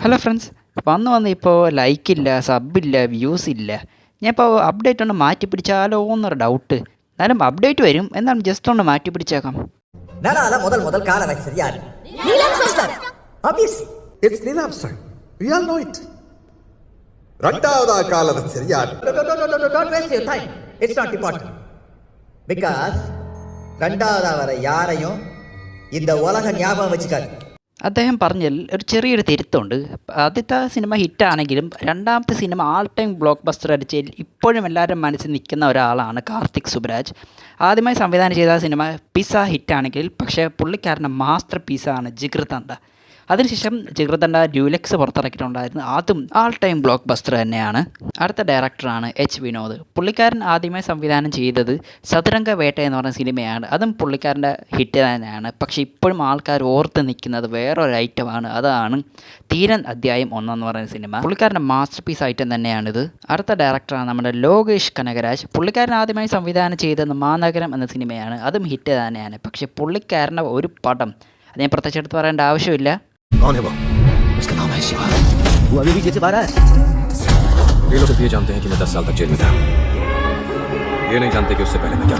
Hello friends, വന്ന് ഇപ്പോൾ ലൈക്കില്ല, സബ്ബില്ല, views ഇല്ല. ഞാൻ ഇപ്പോൾ അപ്ഡേറ്റ് ഒന്ന് മാറ്റി പിടിച്ചാലോ എന്നൊരു ഡൗട്ട്. എന്നാലും അപ്ഡേറ്റ് വരും, എന്നാലും ജസ്റ്റ് ഒന്ന് മാറ്റി പിടിച്ചേക്കാം. முதல் காலரசர் யார்? Neil Armstrong sir. Obviously. It's Neelamsan. We all know it. രണ്ടാമതാ കാലരസർ யார்? Don't waste your time. It's not important. Because രണ്ടാമതാ വരെ யாரையும் இந்த உலக ஞாபகம் வச்சுக்காது. അദ്ദേഹം പറഞ്ഞതിൽ ഒരു ചെറിയൊരു തിരുത്തുണ്ട്. ആദ്യത്തെ സിനിമ ഹിറ്റാണെങ്കിലും രണ്ടാമത്തെ cinema all time blockbuster അടിച്ചതിൽ ഇപ്പോഴും എല്ലാവരും മനസ്സിൽ നിൽക്കുന്ന ഒരാളാണ് കാർത്തിക് സുബ്രാജ്. ആദ്യമായി സംവിധാനം ചെയ്ത സിനിമ പിസ ഹിറ്റാണെങ്കിൽ പക്ഷേ പുള്ളിക്കാരൻ്റെ മാസ്റ്റർ പീസാണ് ജിഗർതണ്ഡ. അതിനുശേഷം ജിഗർതണ്ഡ ഡ്യൂലക്സ് പുറത്തിറക്കിയിട്ടുണ്ടായിരുന്നു. അതും ആൾ ടൈം ബ്ലോക്ക് ബസ്റ്റർ തന്നെയാണ്. അടുത്ത ഡയറക്ടറാണ് എച്ച് വിനോദ്. പുള്ളിക്കാരൻ ആദ്യമായി സംവിധാനം ചെയ്തത് ചതുരംഗ വേട്ട എന്ന് പറഞ്ഞ സിനിമയാണ്. അതും പുള്ളിക്കാരൻ്റെ ഹിറ്റ് തന്നെയാണ്. പക്ഷേ ഇപ്പോഴും ആൾക്കാർ ഓർത്ത് നിൽക്കുന്നത് വേറൊരു ഐറ്റമാണ്. അതാണ് തീരൻ അധ്യായം 1 എന്ന് പറയുന്ന സിനിമ. പുള്ളിക്കാരൻ്റെ മാസ്റ്റർ പീസ് ഐറ്റം തന്നെയാണിത്. അടുത്ത ഡയറക്ടറാണ് നമ്മുടെ ലോകേഷ് കനകരാജ്. പുള്ളിക്കാരൻ ആദ്യമായി സംവിധാനം ചെയ്തത് മാനഗരം എന്ന സിനിമയാണ്. അതും ഹിറ്റ് തന്നെയാണ്. പക്ഷേ പുള്ളിക്കാരൻ്റെ ഒരു പടം അത് ഞാൻ പ്രത്യേകിച്ച് എടുത്ത് പറയേണ്ട ആവശ്യമില്ല. कौन है वो? उसका नाम है शिवा। वो अभी भी जेल से बाहर है। ये लोग सिर्फ ये जानते हैं कि मैं 10 साल तक जेल में था। ये नहीं जानते कि उससे पहले मैं क्या करता था।